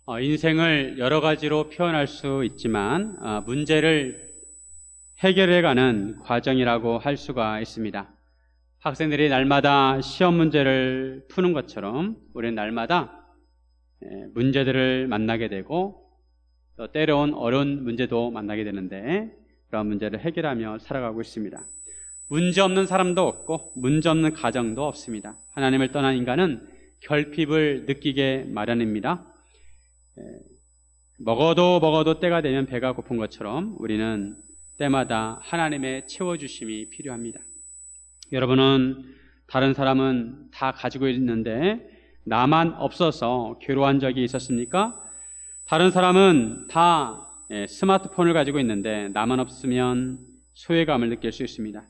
인생을 여러 가지로 표현할 수 있지만 문제를 해결해가는 과정이라고 할 수가 있습니다. 학생들이 날마다 시험 문제를 푸는 것처럼 우리는 날마다 문제들을 만나게 되고 또 때로는 어려운 문제도 만나게 되는데 그런 문제를 해결하며 살아가고 있습니다. 문제 없는 사람도 없고 문제 없는 가정도 없습니다. 하나님을 떠난 인간은 결핍을 느끼게 마련입니다. 먹어도 때가 되면 배가 고픈 것처럼 우리는 때마다 하나님의 채워주심이 필요합니다. 여러분은 다른 사람은 다 가지고 있는데 나만 없어서 괴로워한 적이 있었습니까? 다른 사람은 다 스마트폰을 가지고 있는데 나만 없으면 소외감을 느낄 수 있습니다.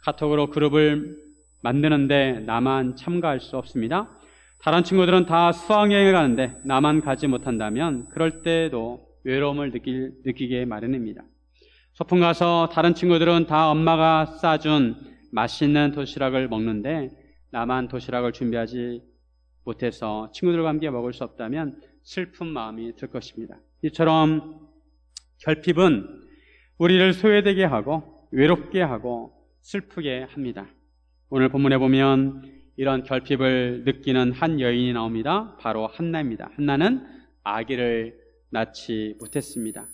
카톡으로 그룹을 만드는데 나만 참가할 수 없습니다. 다른 친구들은 다 수학여행을 가는데 나만 가지 못한다면 그럴 때도 외로움을 느끼게 마련입니다. 소풍 가서 다른 친구들은 다 엄마가 싸준 맛있는 도시락을 먹는데 나만 도시락을 준비하지 못해서 친구들과 함께 먹을 수 없다면 슬픈 마음이 들 것입니다. 이처럼 결핍은 우리를 소외되게 하고 외롭게 하고 슬프게 합니다. 오늘 본문에 보면 이런 결핍을 느끼는 한 여인이 나옵니다. 바로 한나입니다. 한나는 아기를 낳지 못했습니다.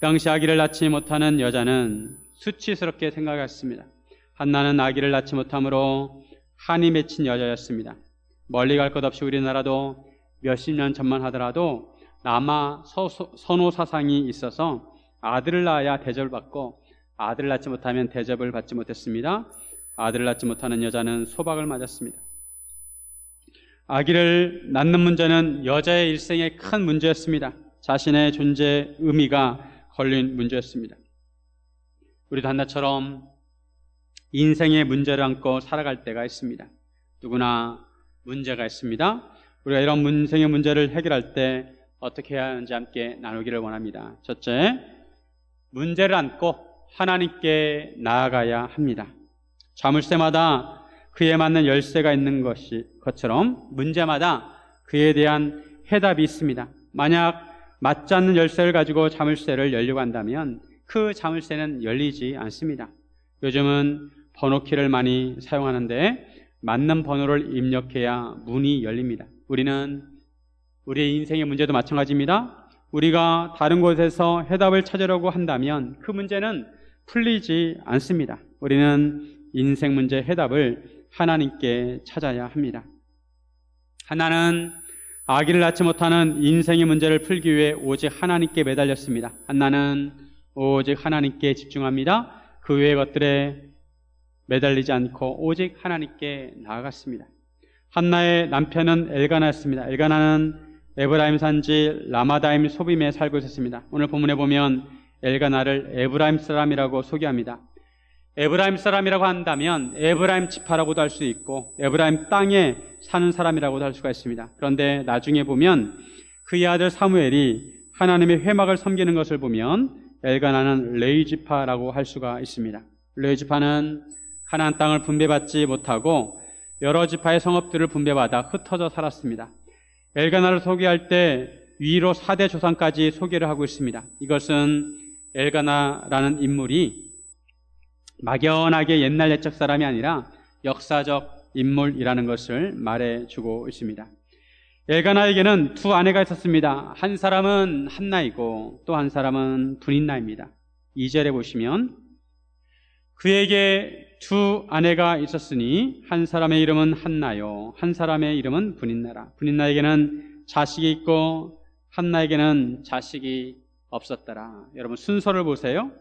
당시 아기를 낳지 못하는 여자는 수치스럽게 생각했습니다. 한나는 아기를 낳지 못함으로 한이 맺힌 여자였습니다. 멀리 갈 것 없이 우리나라도 몇십 년 전만 하더라도 남아 선호 사상이 있어서 아들을 낳아야 대접을 받고 아들을 낳지 못하면 대접을 받지 못했습니다. 아들을 낳지 못하는 여자는 소박을 맞았습니다. 아기를 낳는 문제는 여자의 일생의 큰 문제였습니다. 자신의 존재 의미가 걸린 문제였습니다. 우리도 한나처럼 인생의 문제를 안고 살아갈 때가 있습니다. 누구나 문제가 있습니다. 우리가 이런 인생의 문제를 해결할 때 어떻게 해야 하는지 함께 나누기를 원합니다. 첫째, 문제를 안고 하나님께 나아가야 합니다. 자물쇠마다 그에 맞는 열쇠가 있는 것처럼 문제마다 그에 대한 해답이 있습니다. 만약 맞지 않는 열쇠를 가지고 자물쇠를 열려고 한다면 그 자물쇠는 열리지 않습니다. 요즘은 번호키를 많이 사용하는데 맞는 번호를 입력해야 문이 열립니다. 우리의 인생의 문제도 마찬가지입니다. 우리가 다른 곳에서 해답을 찾으려고 한다면 그 문제는 풀리지 않습니다. 우리는 인생 문제의 해답을 하나님께 찾아야 합니다. 한나는 아기를 낳지 못하는 인생의 문제를 풀기 위해 오직 하나님께 매달렸습니다. 한나는 오직 하나님께 집중합니다. 그 외의 것들에 매달리지 않고 오직 하나님께 나아갔습니다. 한나의 남편은 엘가나였습니다. 엘가나는 에브라임 산지 라마다임 소빔에 살고 있었습니다. 오늘 본문에 보면 엘가나를 에브라임 사람이라고 소개합니다. 에브라임 사람이라고 한다면 에브라임 지파라고도 할 수 있고 에브라임 땅에 사는 사람이라고도 할 수가 있습니다. 그런데 나중에 보면 그의 아들 사무엘이 하나님의 회막을 섬기는 것을 보면 엘가나는 레위 지파라고 할 수가 있습니다. 레위 지파는 가나안 땅을 분배받지 못하고 여러 지파의 성읍들을 분배받아 흩어져 살았습니다. 엘가나를 소개할 때 위로 4대 조상까지 소개를 하고 있습니다. 이것은 엘가나라는 인물이 막연하게 옛날 옛적 사람이 아니라 역사적 인물이라는 것을 말해주고 있습니다. 엘가나에게는 두 아내가 있었습니다. 한 사람은 한나이고 또 한 사람은 분인나입니다. 2절에 보시면 그에게 두 아내가 있었으니 한 사람의 이름은 한나요 한 사람의 이름은 분인나라. 분인나에게는 자식이 있고 한나에게는 자식이 없었더라. 여러분 순서를 보세요.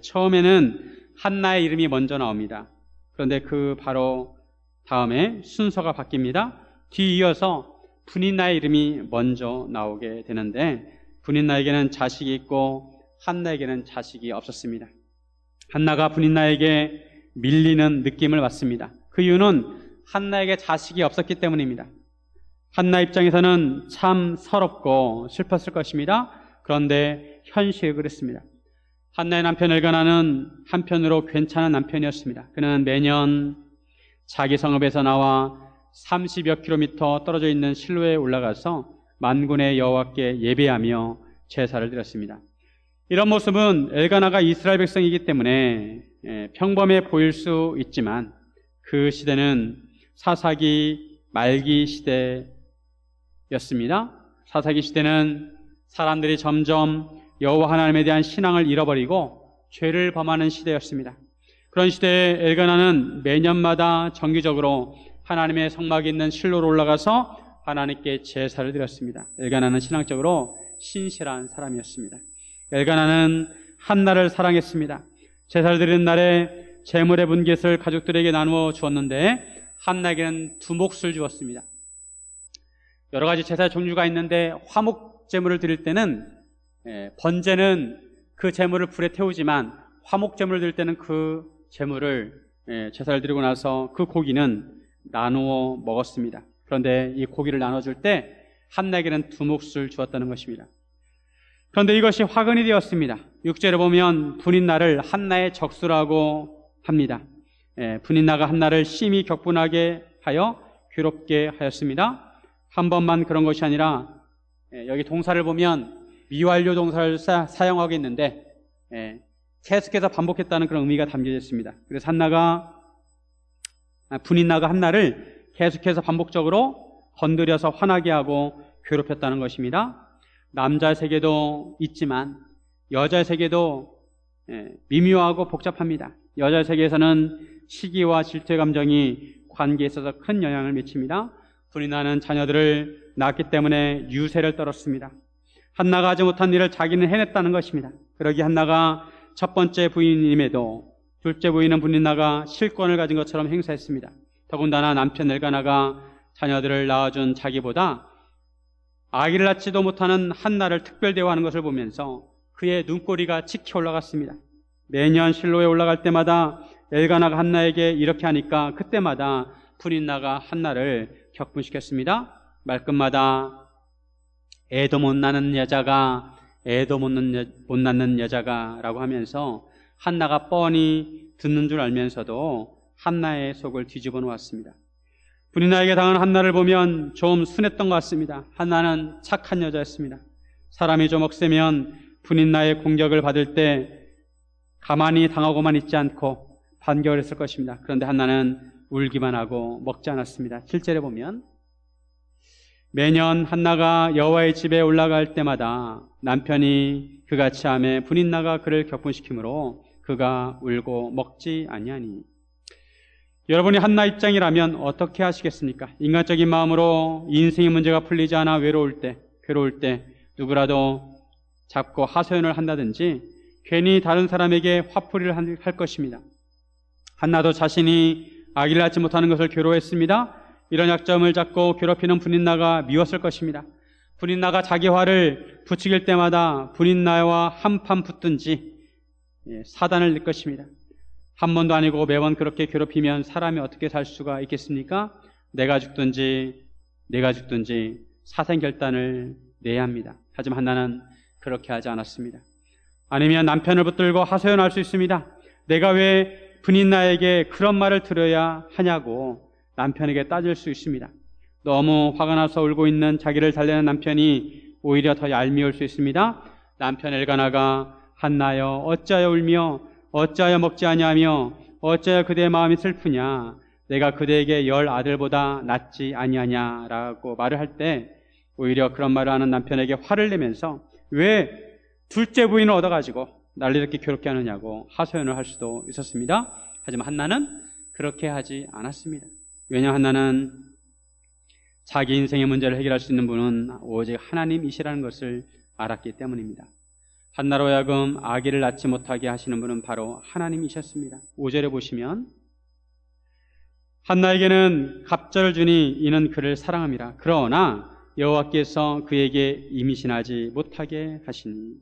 처음에는 한나의 이름이 먼저 나옵니다. 그런데 그 바로 다음에 순서가 바뀝니다. 뒤이어서 분인나의 이름이 먼저 나오게 되는데 분인나에게는 자식이 있고 한나에게는 자식이 없었습니다. 한나가 분인나에게 밀리는 느낌을 받습니다. 그 이유는 한나에게 자식이 없었기 때문입니다. 한나 입장에서는 참 서럽고 슬펐을 것입니다. 그런데 현실이 그랬습니다. 한나의 남편 엘가나는 한편으로 괜찮은 남편이었습니다. 그는 매년 자기 성읍에서 나와 30여 킬로미터 떨어져 있는 실로에 올라가서 만군의 여호와께 예배하며 제사를 드렸습니다. 이런 모습은 엘가나가 이스라엘 백성이기 때문에 평범해 보일 수 있지만 그 시대는 사사기 말기 시대였습니다. 사사기 시대는 사람들이 점점 여호와 하나님에 대한 신앙을 잃어버리고 죄를 범하는 시대였습니다. 그런 시대에 엘가나는 매년마다 정기적으로 하나님의 성막이 있는 실로로 올라가서 하나님께 제사를 드렸습니다. 엘가나는 신앙적으로 신실한 사람이었습니다. 엘가나는 한나를 사랑했습니다. 제사를 드리는 날에 제물의 분깃을 가족들에게 나누어 주었는데 한나에게는 두 몫을 주었습니다. 여러 가지 제사 종류가 있는데 화목 제물을 드릴 때는 번제는 그 제물을 불에 태우지만 화목 제물을 드릴 때는 그 제물을 제사를 드리고 나서 그 고기는 나누어 먹었습니다. 그런데 이 고기를 나눠줄 때 한나에게는 두 몫을 주었다는 것입니다. 그런데 이것이 화근이 되었습니다. 6절에 보면 분인나를 한나의 적수라고 합니다. 분인나가 한나를 심히 격분하게 하여 괴롭게 하였습니다. 한 번만 그런 것이 아니라 여기 동사를 보면 미완료 동사를 사용하고 있는데 계속해서 반복했다는 그런 의미가 담겨져 있습니다. 그래서 분인나가 한나를 계속해서 반복적으로 건드려서 화나게 하고 괴롭혔다는 것입니다. 남자의 세계도 있지만 여자의 세계도 미묘하고 복잡합니다. 여자의 세계에서는 시기와 질투의 감정이 관계에 있어서 큰 영향을 미칩니다. 분인나는 자녀들을 낳았기 때문에 유세를 떨었습니다. 한나가 하지 못한 일을 자기는 해냈다는 것입니다. 그러기 한나가 첫 번째 부인임에도 둘째 부인은 분인나가 실권을 가진 것처럼 행사했습니다. 더군다나 남편 엘가나가 자녀들을 낳아준 자기보다 아기를 낳지도 못하는 한나를 특별 대우하는 것을 보면서 그의 눈꼬리가 치켜 올라갔습니다. 매년 실로에 올라갈 때마다 엘가나가 한나에게 이렇게 하니까 그때마다 분인나가 한나를 격분시켰습니다. 말끝마다 애도 못 낳는 여자가 라고 하면서 한나가 뻔히 듣는 줄 알면서도 한나의 속을 뒤집어 놓았습니다. 분인나에게 당한 한나를 보면 좀 순했던 것 같습니다. 한나는 착한 여자였습니다. 사람이 좀 억세면 분인나의 공격을 받을 때 가만히 당하고만 있지 않고 반격을 했을 것입니다. 그런데 한나는 울기만 하고 먹지 않았습니다. 7절에 보면 매년 한나가 여호와의 집에 올라갈 때마다 남편이 그같이 하매 분인나가 그를 격분시키므로 그가 울고 먹지 아니하니. 여러분이 한나 입장이라면 어떻게 하시겠습니까? 인간적인 마음으로 인생의 문제가 풀리지 않아 외로울 때, 괴로울 때 누구라도 잡고 하소연을 한다든지 괜히 다른 사람에게 화풀이를 할 것입니다. 한나도 자신이 아기를 낳지 못하는 것을 괴로워했습니다. 이런 약점을 잡고 괴롭히는 분인나가 미웠을 것입니다. 분인나가 자기 화를 부추길 때마다 분인나와 한판 붙든지 사단을 낼 것입니다. 한 번도 아니고 매번 그렇게 괴롭히면 사람이 어떻게 살 수가 있겠습니까? 내가 죽든지 사생결단을 내야 합니다. 하지만 한나는 그렇게 하지 않았습니다. 아니면 남편을 붙들고 하소연할 수 있습니다. 내가 왜 분인나에게 그런 말을 들어야 하냐고 남편에게 따질 수 있습니다. 너무 화가 나서 울고 있는 자기를 달래는 남편이 오히려 더 얄미울 수 있습니다. 남편 엘가나가 한나여 어찌하여 울며 어찌하여 먹지 아니하며 어찌하여 그대의 마음이 슬프냐, 내가 그대에게 10 아들보다 낫지 아니하냐라고 말을 할 때 오히려 그런 말을 하는 남편에게 화를 내면서 왜 둘째 부인을 얻어가지고 나를 이렇게 괴롭게 하느냐고 하소연을 할 수도 있었습니다. 하지만 한나는 그렇게 하지 않았습니다. 왜냐하면 한나는 자기 인생의 문제를 해결할 수 있는 분은 오직 하나님이시라는 것을 알았기 때문입니다. 한나로 하여금 아기를 낳지 못하게 하시는 분은 바로 하나님이셨습니다. 5절에 보시면 한나에게는 갑절을 주니 이는 그를 사랑함이라. 그러나 여호와께서 그에게 임신하지 못하게 하시니.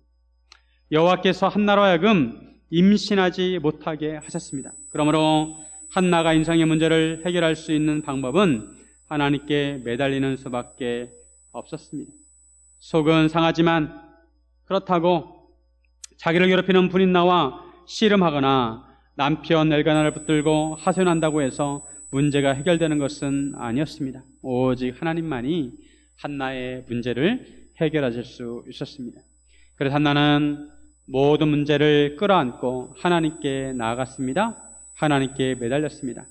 여호와께서 한나로 하여금 임신하지 못하게 하셨습니다. 그러므로 한나가 인생의 문제를 해결할 수 있는 방법은 하나님께 매달리는 수밖에 없었습니다. 속은 상하지만 그렇다고 자기를 괴롭히는 분인나와 씨름하거나 남편 엘가나를 붙들고 하소연한다고 해서 문제가 해결되는 것은 아니었습니다. 오직 하나님만이 한나의 문제를 해결하실 수 있었습니다. 그래서 한나는 모든 문제를 끌어안고 하나님께 나아갔습니다. 하나님께 매달렸습니다.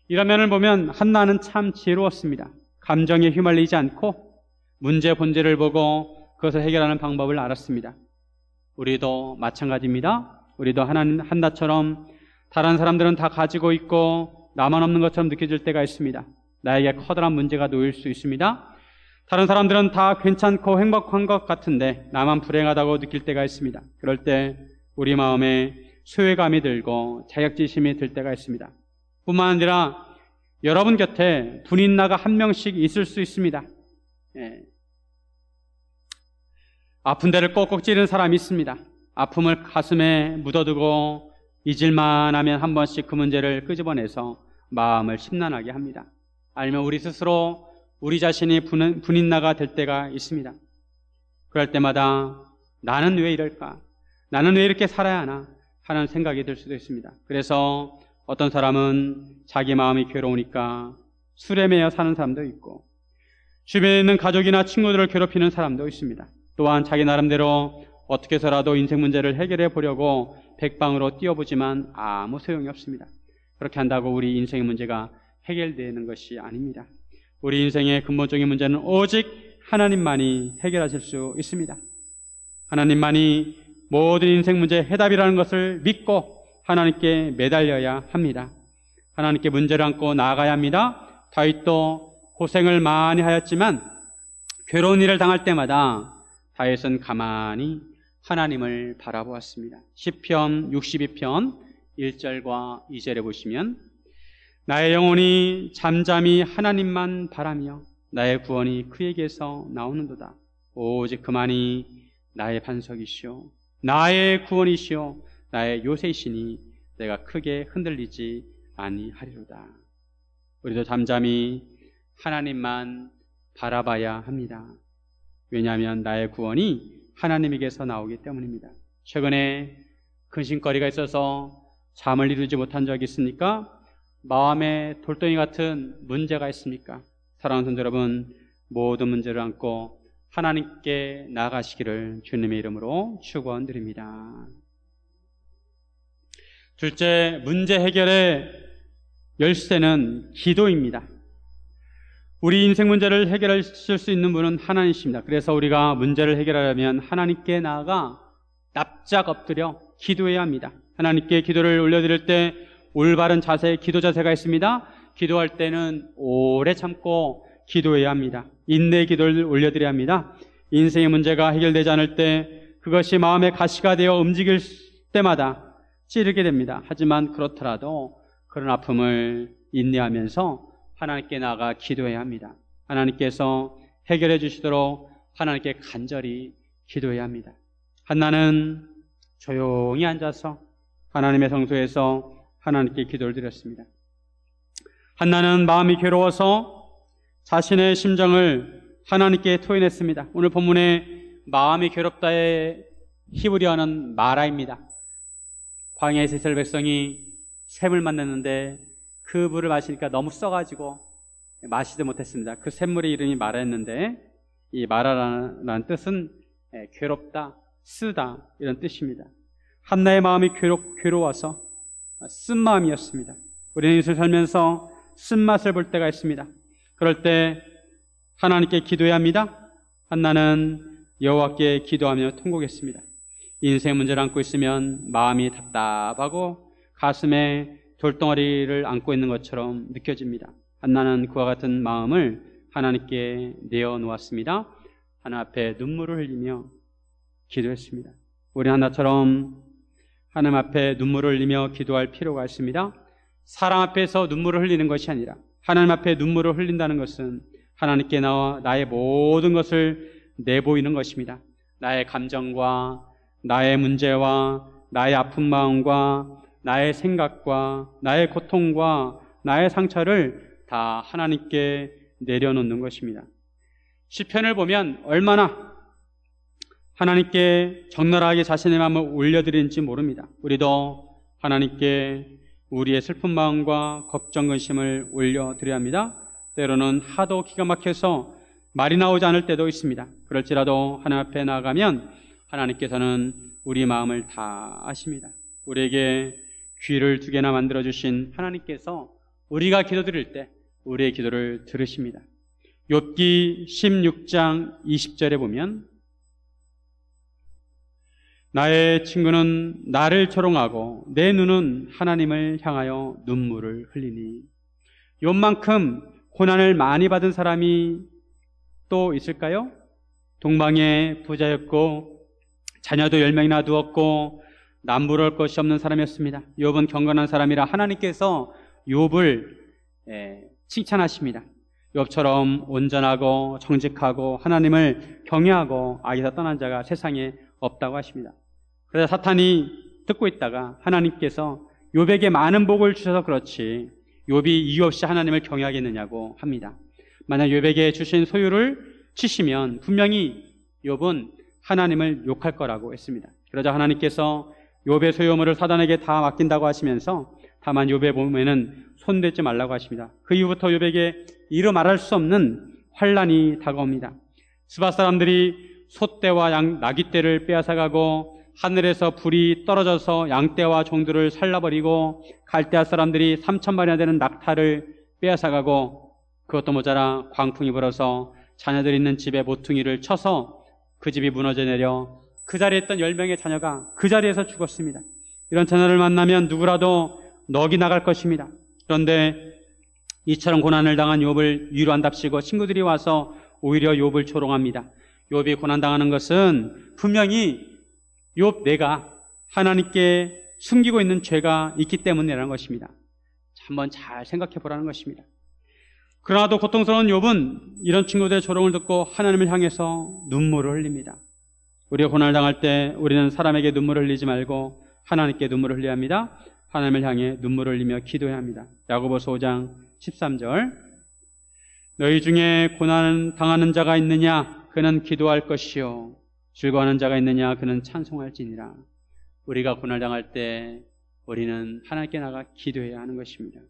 이런 면을 보면 한나는 참 지혜로웠습니다. 감정에 휘말리지 않고 문제의 본질을 보고 그것을 해결하는 방법을 알았습니다. 우리도 마찬가지입니다. 우리도 한나처럼 다른 사람들은 다 가지고 있고 나만 없는 것처럼 느껴질 때가 있습니다. 나에게 커다란 문제가 놓일 수 있습니다. 다른 사람들은 다 괜찮고 행복한 것 같은데 나만 불행하다고 느낄 때가 있습니다. 그럴 때 우리 마음에 소외감이 들고 자격지심이 들 때가 있습니다. 뿐만 아니라 여러분 곁에 분인나가 한 명씩 있을 수 있습니다. 아픈 데를 꼭꼭 찌르는 사람이 있습니다. 아픔을 가슴에 묻어두고 잊을만 하면 한 번씩 그 문제를 끄집어내서 마음을 심란하게 합니다. 아니면 우리 스스로 우리 자신이 분인나가 될 때가 있습니다. 그럴 때마다 나는 왜 이럴까? 나는 왜 이렇게 살아야 하나? 하는 생각이 들 수도 있습니다. 그래서 어떤 사람은 자기 마음이 괴로우니까 술에 매여 사는 사람도 있고 주변에 있는 가족이나 친구들을 괴롭히는 사람도 있습니다. 또한 자기 나름대로 어떻게 해서라도 인생 문제를 해결해 보려고 백방으로 뛰어보지만 아무 소용이 없습니다. 그렇게 한다고 우리 인생의 문제가 해결되는 것이 아닙니다. 우리 인생의 근본적인 문제는 오직 하나님만이 해결하실 수 있습니다. 하나님만이 모든 인생 문제의 해답이라는 것을 믿고 하나님께 매달려야 합니다. 하나님께 문제를 안고 나아가야 합니다. 다윗도 고생을 많이 하였지만 괴로운 일을 당할 때마다 다윗은 가만히 하나님을 바라보았습니다. 시편 62편 1절과 2절에 보시면 나의 영혼이 잠잠히 하나님만 바라며 나의 구원이 그에게서 나오는도다. 오직 그만이 나의 반석이시오 나의 구원이시오 나의 요새이시니 내가 크게 흔들리지 아니하리로다. 우리도 잠잠히 하나님만 바라봐야 합니다. 왜냐하면 나의 구원이 하나님에게서 나오기 때문입니다. 최근에 근심거리가 있어서 잠을 이루지 못한 적이 있습니까? 마음에 돌덩이 같은 문제가 있습니까? 사랑하는 성도 여러분, 모든 문제를 안고 하나님께 나아가시기를 주님의 이름으로 축원드립니다. 둘째, 문제 해결의 열쇠는 기도입니다. 우리 인생 문제를 해결하실 수 있는 분은 하나님이십니다. 그래서 우리가 문제를 해결하려면 하나님께 나아가 납작 엎드려 기도해야 합니다. 하나님께 기도를 올려드릴 때 올바른 자세, 기도 자세가 있습니다. 기도할 때는 오래 참고 기도해야 합니다. 인내의 기도를 올려드려야 합니다. 인생의 문제가 해결되지 않을 때 그것이 마음의 가시가 되어 움직일 때마다 찌르게 됩니다. 하지만 그렇더라도 그런 아픔을 인내하면서 하나님께 나아가 기도해야 합니다. 하나님께서 해결해 주시도록 하나님께 간절히 기도해야 합니다. 한나는 조용히 앉아서 하나님의 성소에서 하나님께 기도를 드렸습니다. 한나는 마음이 괴로워서 자신의 심정을 하나님께 토해냈습니다. 오늘 본문에 마음이 괴롭다에 히브리어는 마라입니다. 광야에서 이스라엘 백성이 샘을 만났는데 그 물을 마시니까 너무 써가지고 마시지 못했습니다. 그 샘물의 이름이 마라였는데 이 마라라는 뜻은 괴롭다, 쓰다 이런 뜻입니다. 한나의 마음이 괴로워서 쓴 마음이었습니다. 우리는 인생을 살면서 쓴맛을 볼 때가 있습니다. 그럴 때 하나님께 기도해야 합니다. 한나는 여호와께 기도하며 통곡했습니다. 인생 문제를 안고 있으면 마음이 답답하고 가슴에 돌덩어리를 안고 있는 것처럼 느껴집니다. 한나는 그와 같은 마음을 하나님께 내어놓았습니다. 하나님 앞에 눈물을 흘리며 기도했습니다. 우리 한나처럼 하나님 앞에 눈물을 흘리며 기도할 필요가 있습니다. 사람 앞에서 눈물을 흘리는 것이 아니라 하나님 앞에 눈물을 흘린다는 것은 하나님께 나와 나의 모든 것을 내보이는 것입니다. 나의 감정과 나의 문제와 나의 아픈 마음과 나의 생각과 나의 고통과 나의 상처를 다 하나님께 내려놓는 것입니다. 시편을 보면 얼마나 하나님께 적나라하게 자신의 마음을 올려드리는지 모릅니다. 우리도 하나님께 우리의 슬픈 마음과 걱정, 근심을 올려드려야 합니다. 때로는 하도 기가 막혀서 말이 나오지 않을 때도 있습니다. 그럴지라도 하나님 앞에 나아가면 하나님께서는 우리 마음을 다 아십니다. 우리에게 귀를 2개나 만들어주신 하나님께서 우리가 기도드릴 때 우리의 기도를 들으십니다. 욥기 16장 20절에 보면 나의 친구는 나를 조롱하고 내 눈은 하나님을 향하여 눈물을 흘리니. 욥만큼 고난을 많이 받은 사람이 또 있을까요? 동방의 부자였고 자녀도 10명이나 두었고 남부러울 것이 없는 사람이었습니다. 욥은 경건한 사람이라 하나님께서 욥을 칭찬하십니다. 욥처럼 온전하고 정직하고 하나님을 경외하고 악에서 떠난 자가 세상에 없다고 하십니다. 그래서 사탄이 듣고 있다가 하나님께서 욥에게 많은 복을 주셔서 그렇지 욥이 이유 없이 하나님을 경외하겠느냐고 합니다. 만약 욥에게 주신 소유를 치시면 분명히 욥은 하나님을 욕할 거라고 했습니다. 그러자 하나님께서 욥의 소유물을 사단에게 다 맡긴다고 하시면서 다만 욥의 몸에는 손대지 말라고 하십니다. 그 이후부터 욥에게 이루 말할 수 없는 환난이 다가옵니다. 스바 사람들이 소떼와 나귀떼를 빼앗아가고 하늘에서 불이 떨어져서 양떼와 종들을 살라버리고 갈대아 사람들이 3,000마리나 되는 낙타를 빼앗아가고 그것도 모자라 광풍이 불어서 자녀들 있는 집에 모퉁이를 쳐서 그 집이 무너져 내려 그 자리에 있던 10명의 자녀가 그 자리에서 죽었습니다. 이런 자녀를 만나면 누구라도 넋이 나갈 것입니다. 그런데 이처럼 고난을 당한 욥을 위로한답시고 친구들이 와서 오히려 욥을 조롱합니다. 욥이 고난당하는 것은 분명히 욥 내가 하나님께 숨기고 있는 죄가 있기 때문이라는 것입니다. 한번 잘 생각해 보라는 것입니다. 그러나도 고통스러운 욥은 이런 친구들의 조롱을 듣고 하나님을 향해서 눈물을 흘립니다. 우리가 고난을 당할 때 우리는 사람에게 눈물을 흘리지 말고 하나님께 눈물을 흘려야 합니다. 하나님을 향해 눈물을 흘리며 기도해야 합니다. 야고보서 5장 13절 너희 중에 고난 당하는 자가 있느냐 그는 기도할 것이요 즐거워하는 자가 있느냐 그는 찬송할지니라. 우리가 고난을 당할 때 우리는 하나님께 나가 기도해야 하는 것입니다.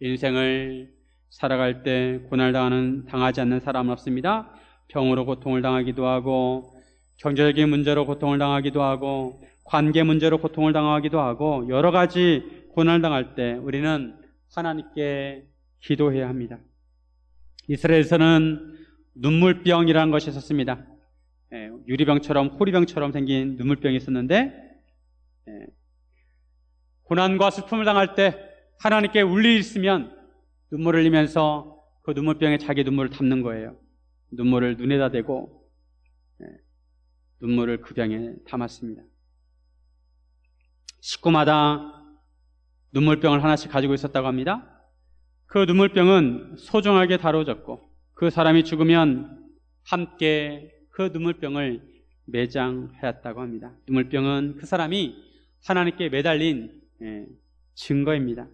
인생을 살아갈 때 고난을 당하지 않는 사람은 없습니다. 병으로 고통을 당하기도 하고 경제적인 문제로 고통을 당하기도 하고 관계 문제로 고통을 당하기도 하고 여러 가지 고난을 당할 때 우리는 하나님께 기도해야 합니다. 이스라엘에서는 눈물병이라는 것이 있었습니다. 유리병처럼 호리병처럼 생긴 눈물병이 있었는데 고난과 슬픔을 당할 때 하나님께 울 일이 있으면 눈물을 흘리면서 그 눈물병에 자기 눈물을 담는 거예요. 눈물을 눈에다 대고 눈물을 그 병에 담았습니다. 식구마다 눈물병을 하나씩 가지고 있었다고 합니다. 그 눈물병은 소중하게 다뤄졌고 그 사람이 죽으면 함께 그 눈물병을 매장하였다고 합니다. 눈물병은 그 사람이 하나님께 매달린 증거입니다.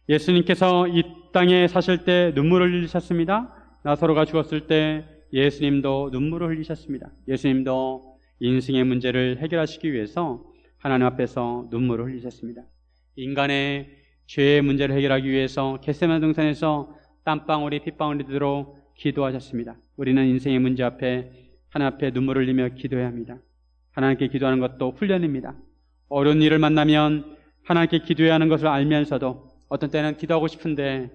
예수님께서 이 땅에 사실 때 눈물을 흘리셨습니다. 나사로가 죽었을 때 예수님도 눈물을 흘리셨습니다. 예수님도 인생의 문제를 해결하시기 위해서 하나님 앞에서 눈물을 흘리셨습니다. 인간의 죄의 문제를 해결하기 위해서 겟세마네 동산에서 땀방울이 핏방울이 되도록 기도하셨습니다. 우리는 인생의 문제 앞에 하나님 앞에 눈물을 흘리며 기도해야 합니다. 하나님께 기도하는 것도 훈련입니다. 어려운 일을 만나면 하나님께 기도해야 하는 것을 알면서도 어떤 때는 기도하고 싶은데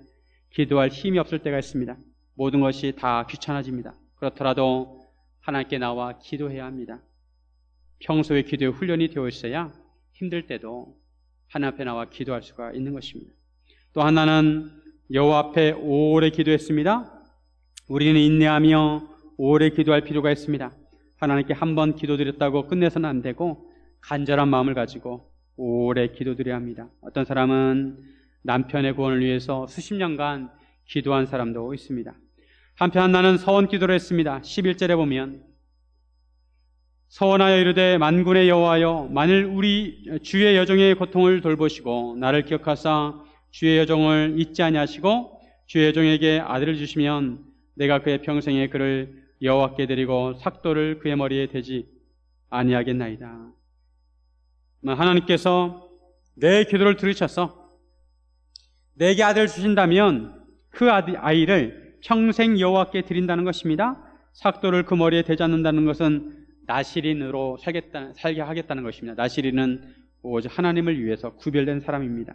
기도할 힘이 없을 때가 있습니다. 모든 것이 다 귀찮아집니다. 그렇더라도 하나님께 나와 기도해야 합니다. 평소에 기도의 훈련이 되어 있어야 힘들 때도 하나님 앞에 나와 기도할 수가 있는 것입니다. 또 하나는 여호와 앞에 오래 기도했습니다. 우리는 인내하며 오래 기도할 필요가 있습니다. 하나님께 한 번 기도드렸다고 끝내서는 안 되고 간절한 마음을 가지고 오래 기도드려야 합니다. 어떤 사람은 남편의 구원을 위해서 수십 년간 기도한 사람도 있습니다. 한편 나는 서원 기도를 했습니다. 11절에 보면 서원하여 이르되 만군의 여호와여 만일 우리 주의 여종의 고통을 돌보시고 나를 기억하사 주의 여종을 잊지 아니하시고 주의 여종에게 아들을 주시면 내가 그의 평생에 그를 여호와께 드리고 삭도를 그의 머리에 대지 아니하겠나이다. 하나님께서 내 기도를 들으셔서 내게 아들을 주신다면 그 아이를 평생 여호와께 드린다는 것입니다. 삭도를 그 머리에 대지 않는다는 것은 나시린으로 살게 하겠다는 것입니다. 나시린은 오직 하나님을 위해서 구별된 사람입니다.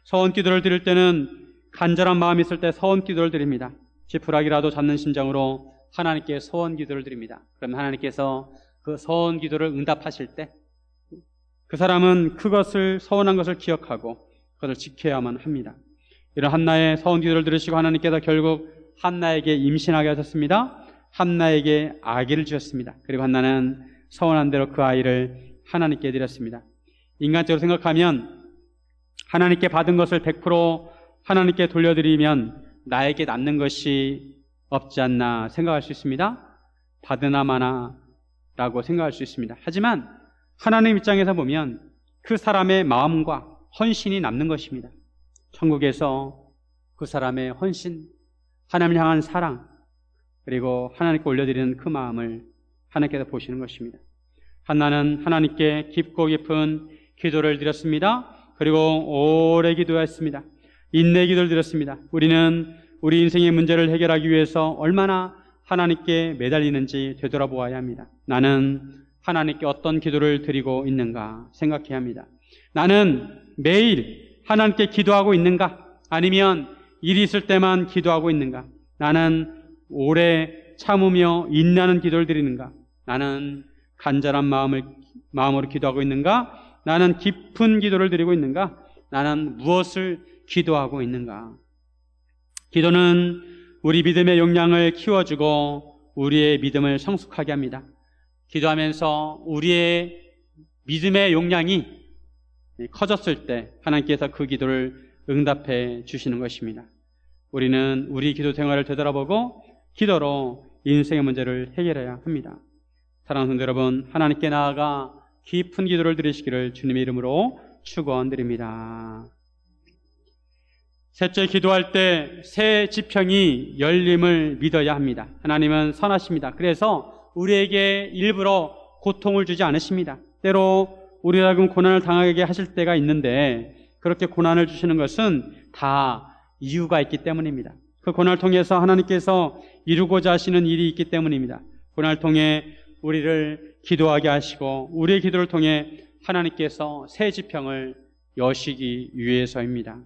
서원 기도를 드릴 때는 간절한 마음이 있을 때 서원 기도를 드립니다. 지푸라기라도 잡는 심정으로 하나님께 서원 기도를 드립니다. 그러면 하나님께서 그 서원 기도를 응답하실 때 그 사람은 그것을 서원한 것을 기억하고 그것을 지켜야만 합니다. 이런 한나의 서원 기도를 들으시고 하나님께서 결국 한나에게 임신하게 하셨습니다. 한나에게 아기를 주셨습니다. 그리고 한나는 서원한 대로 그 아이를 하나님께 드렸습니다. 인간적으로 생각하면 하나님께 받은 것을 100% 하나님께 돌려드리면 나에게 남는 것이 없지 않나 생각할 수 있습니다. 받으나 마나 라고 생각할 수 있습니다. 하지만 하나님 입장에서 보면 그 사람의 마음과 헌신이 남는 것입니다. 천국에서 그 사람의 헌신, 하나님을 향한 사랑, 그리고 하나님께 올려드리는 그 마음을 하나님께서 보시는 것입니다. 한나는 하나님께 깊고 깊은 기도를 드렸습니다. 그리고 오래 기도했습니다. 인내 기도를 드렸습니다. 우리는 우리 인생의 문제를 해결하기 위해서 얼마나 하나님께 매달리는지 되돌아보아야 합니다. 나는 하나님께 어떤 기도를 드리고 있는가 생각해야 합니다. 나는 매일 하나님께 기도하고 있는가? 아니면 일이 있을 때만 기도하고 있는가? 나는 오래 참으며 인내하는 기도를 드리는가? 나는 간절한 마음으로 기도하고 있는가? 나는 깊은 기도를 드리고 있는가? 나는 무엇을 기도하고 있는가? 기도는 우리 믿음의 용량을 키워주고 우리의 믿음을 성숙하게 합니다. 기도하면서 우리의 믿음의 용량이 커졌을 때 하나님께서 그 기도를 응답해 주시는 것입니다. 우리는 우리 기도 생활을 되돌아보고 기도로 인생의 문제를 해결해야 합니다. 사랑하는 성도 여러분, 하나님께 나아가 깊은 기도를 드리시기를 주님의 이름으로 축원드립니다. 셋째, 기도할 때 새 지평이 열림을 믿어야 합니다. 하나님은 선하십니다. 그래서 우리에게 일부러 고통을 주지 않으십니다. 때로 우리가 고난을 당하게 하실 때가 있는데 그렇게 고난을 주시는 것은 다 이유가 있기 때문입니다. 그 고난을 통해서 하나님께서 이루고자 하시는 일이 있기 때문입니다. 고난을 통해 우리를 기도하게 하시고 우리의 기도를 통해 하나님께서 새 지평을 여시기 위해서입니다.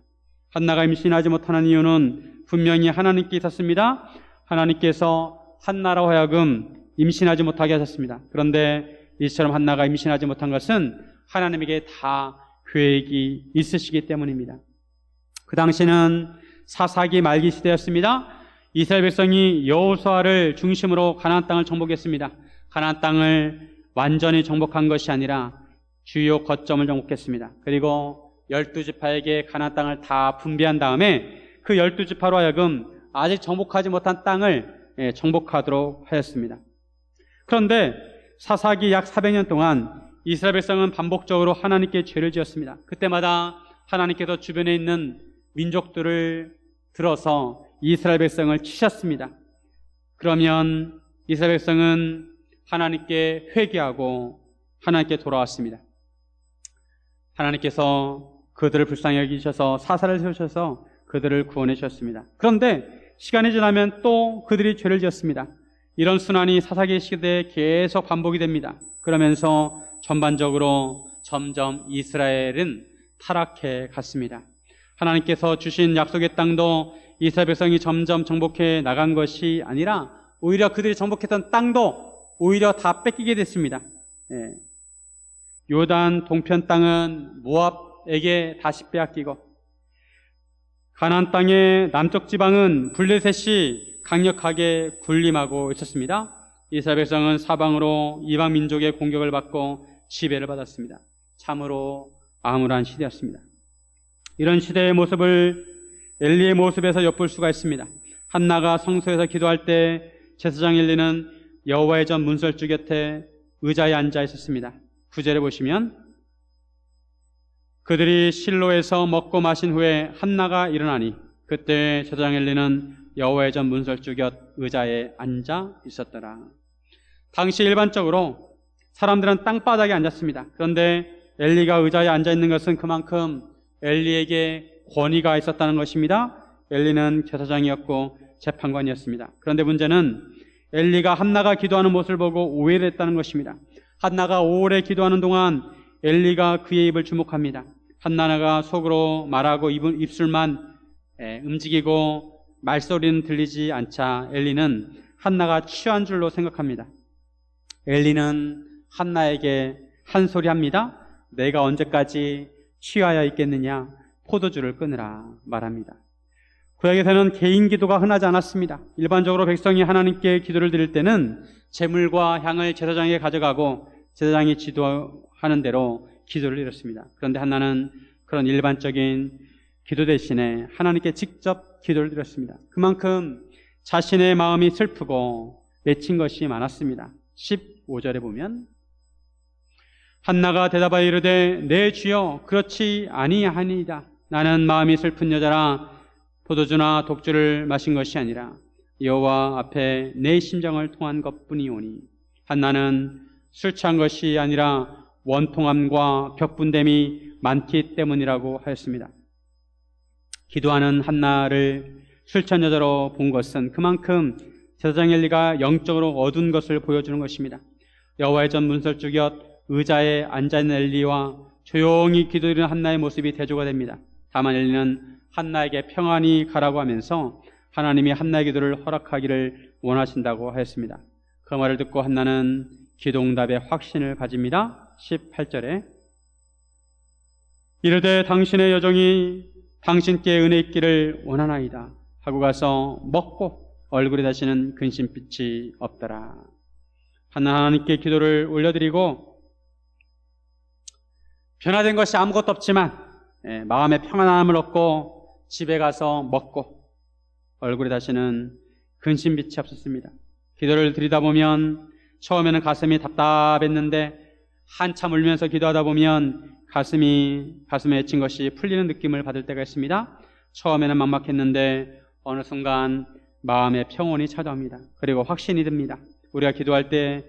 한나가 임신하지 못하는 이유는 분명히 하나님께 있었습니다. 하나님께서 한나로 하여금 임신하지 못하게 하셨습니다. 그런데 이처럼 한나가 임신하지 못한 것은 하나님에게 다 계획이 있으시기 때문입니다. 그 당시는 사사기 말기 시대였습니다. 이스라엘 백성이 여호수아를 중심으로 가나안 땅을 정복했습니다. 가나안 땅을 완전히 정복한 것이 아니라 주요 거점을 정복했습니다. 그리고 12지파에게 가나안 땅을 다 분배한 다음에 그 12지파로 하여금 아직 정복하지 못한 땅을 정복하도록 하였습니다. 그런데 사사기 약 400년 동안 이스라엘 백성은 반복적으로 하나님께 죄를 지었습니다. 그때마다 하나님께서 주변에 있는 민족들을 들어서 이스라엘 백성을 치셨습니다. 그러면 이스라엘 백성은 하나님께 회개하고 하나님께 돌아왔습니다. 하나님께서 그들을 불쌍히 여기셔서 사사를 세우셔서 그들을 구원해 주셨습니다. 그런데 시간이 지나면 또 그들이 죄를 지었습니다. 이런 순환이 사사기 시대에 계속 반복이 됩니다. 그러면서 전반적으로 점점 이스라엘은 타락해 갔습니다. 하나님께서 주신 약속의 땅도 이스라엘 백성이 점점 정복해 나간 것이 아니라 오히려 그들이 정복했던 땅도 오히려 다 뺏기게 됐습니다. 요단 동편 땅은 모압에게 다시 빼앗기고 가나안 땅의 남쪽 지방은 블레셋이 강력하게 군림하고 있었습니다. 이스라엘 백성은 사방으로 이방 민족의 공격을 받고 지배를 받았습니다. 참으로 암울한 시대였습니다. 이런 시대의 모습을 엘리의 모습에서 엿볼 수가 있습니다. 한나가 성소에서 기도할 때 제사장 엘리는 여호와의 전 문설주 곁에 의자에 앉아 있었습니다. 9절에 보시면 그들이 실로에서 먹고 마신 후에 한나가 일어나니 그때 제사장 엘리는 여호와의 전 문설주 곁 의자에 앉아 있었더라. 당시 일반적으로 사람들은 땅바닥에 앉았습니다. 그런데 엘리가 의자에 앉아 있는 것은 그만큼 엘리에게 권위가 있었다는 것입니다. 엘리는 제사장이었고 재판관이었습니다. 그런데 문제는 엘리가 한나가 기도하는 모습을 보고 오해를 했다는 것입니다. 한나가 오래 기도하는 동안 엘리가 그의 입을 주목합니다. 한나가 속으로 말하고 입술만 움직이고 말소리는 들리지 않자 엘리는 한나가 취한 줄로 생각합니다. 엘리는 한나에게 한 소리 합니다. 내가 언제까지 취하여 있겠느냐? 포도주를 끊으라 말합니다. 구약에서는 개인 기도가 흔하지 않았습니다. 일반적으로 백성이 하나님께 기도를 드릴 때는 제물과 향을 제사장에게 가져가고 제사장이 지도하는 대로 기도를 드렸습니다. 그런데 한나는 그런 일반적인 기도 대신에 하나님께 직접 기도를 드렸습니다. 그만큼 자신의 마음이 슬프고 맺힌 것이 많았습니다. 15절에 보면 한나가 대답하여 이르되 내 주여 그렇지 아니하니이다. 나는 마음이 슬픈 여자라 포도주나 독주를 마신 것이 아니라 여호와 앞에 내 심정을 통한 것뿐이오니. 한나는 술 취한 것이 아니라 원통함과 격분됨이 많기 때문이라고 하였습니다. 기도하는 한나를 술 취한 여자로 본 것은 그만큼 제사장 엘리가 영적으로 어두운 것을 보여주는 것입니다. 여호와의 전 문설주 곁 의자에 앉아있는 엘리와 조용히 기도드리는 한나의 모습이 대조가 됩니다. 다만 엘리는 한나에게 평안히 가라고 하면서 하나님이 한나의 기도를 허락하기를 원하신다고 하였습니다. 그 말을 듣고 한나는 기도응답에 확신을 가집니다. 18절에 이르되 당신의 여종이 당신께 은혜 있기를 원하나이다 하고 가서 먹고 얼굴에 다시는 근심빛이 없더라. 한나는 하나님께 기도를 올려드리고 변화된 것이 아무것도 없지만 마음의 평안함을 얻고 집에 가서 먹고 얼굴에 다시는 근심빛이 없었습니다. 기도를 드리다 보면 처음에는 가슴이 답답했는데 한참 울면서 기도하다 보면 가슴에 맺힌 것이 풀리는 느낌을 받을 때가 있습니다. 처음에는 막막했는데 어느 순간 마음의 평온이 찾아옵니다. 그리고 확신이 듭니다. 우리가 기도할 때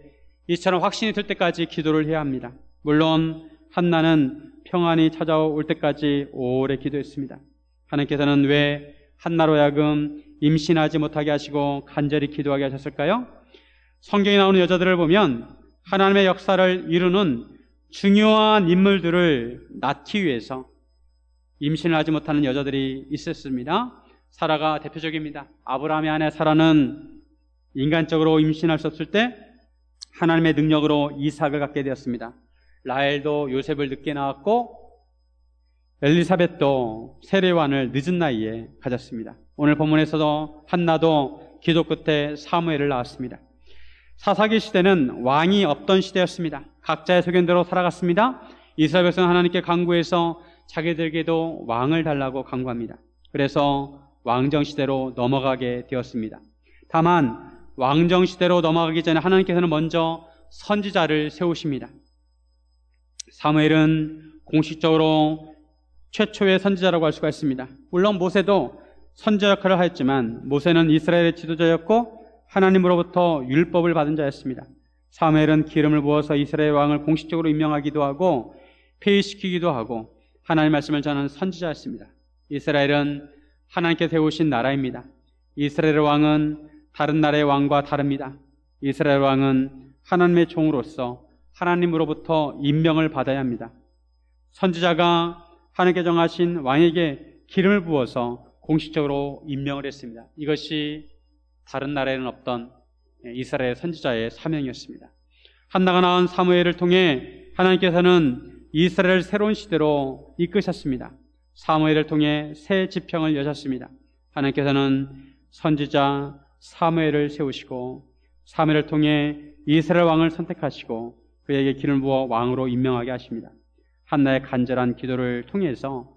이처럼 확신이 들 때까지 기도를 해야 합니다. 물론 한나는 평안이 찾아올 때까지 오래 기도했습니다. 하나님께서는 왜 한나로 하여금 임신하지 못하게 하시고 간절히 기도하게 하셨을까요? 성경에 나오는 여자들을 보면 하나님의 역사를 이루는 중요한 인물들을 낳기 위해서 임신을 하지 못하는 여자들이 있었습니다. 사라가 대표적입니다. 아브라함의 아내 사라는 인간적으로 임신할 수 없을 때 하나님의 능력으로 이삭을 갖게 되었습니다. 라헬도 요셉을 늦게 낳았고 엘리사벳도 세례요한을 늦은 나이에 가졌습니다. 오늘 본문에서도 한나도 기도 끝에 사무엘을 낳았습니다. 사사기 시대는 왕이 없던 시대였습니다. 각자의 소견대로 살아갔습니다. 이스라엘 백성은 하나님께 간구해서 자기들에게도 왕을 달라고 간구합니다. 그래서 왕정시대로 넘어가게 되었습니다. 다만 왕정시대로 넘어가기 전에 하나님께서는 먼저 선지자를 세우십니다. 사무엘은 공식적으로 최초의 선지자라고 할 수가 있습니다. 물론 모세도 선지자 역할을 하였지만 모세는 이스라엘의 지도자였고 하나님으로부터 율법을 받은 자였습니다. 사무엘은 기름을 부어서 이스라엘 왕을 공식적으로 임명하기도 하고 폐위시키기도 하고 하나님의 말씀을 전하는 선지자였습니다. 이스라엘은 하나님께 세우신 나라입니다. 이스라엘 왕은 다른 나라의 왕과 다릅니다. 이스라엘 왕은 하나님의 종으로서 하나님으로부터 임명을 받아야 합니다. 선지자가 하나님께 정하신 왕에게 기름을 부어서 공식적으로 임명을 했습니다. 이것이 다른 나라에는 없던 이스라엘 선지자의 사명이었습니다. 한나가 낳은 사무엘을 통해 하나님께서는 이스라엘을 새로운 시대로 이끄셨습니다. 사무엘을 통해 새 지평을 여셨습니다. 하나님께서는 선지자 사무엘을 세우시고 사무엘을 통해 이스라엘 왕을 선택하시고 그에게 기름을 부어 왕으로 임명하게 하십니다. 한나의 간절한 기도를 통해서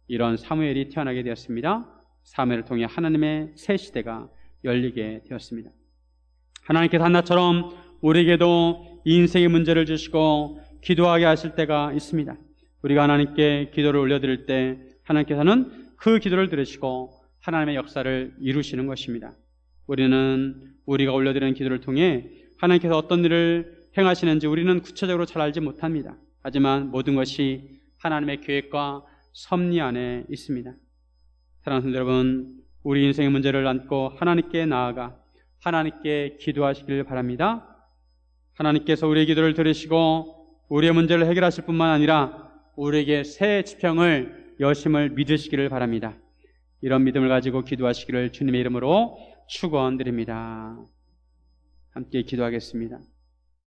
이런 사무엘이 태어나게 되었습니다. 사무엘을 통해 하나님의 새 시대가 열리게 되었습니다. 하나님께서 한나처럼 우리에게도 인생의 문제를 주시고 기도하게 하실 때가 있습니다. 우리가 하나님께 기도를 올려드릴 때 하나님께서는 그 기도를 들으시고 하나님의 역사를 이루시는 것입니다. 우리는 우리가 올려드리는 기도를 통해 하나님께서 어떤 일을 행하시는지 우리는 구체적으로 잘 알지 못합니다. 하지만 모든 것이 하나님의 계획과 섭리 안에 있습니다. 사랑하는 여러분, 우리 인생의 문제를 안고 하나님께 나아가 하나님께 기도하시길 바랍니다. 하나님께서 우리의 기도를 들으시고 우리의 문제를 해결하실 뿐만 아니라 우리에게 새 지평을 여심을 믿으시기를 바랍니다. 이런 믿음을 가지고 기도하시기를 주님의 이름으로 축원드립니다. 함께 기도하겠습니다.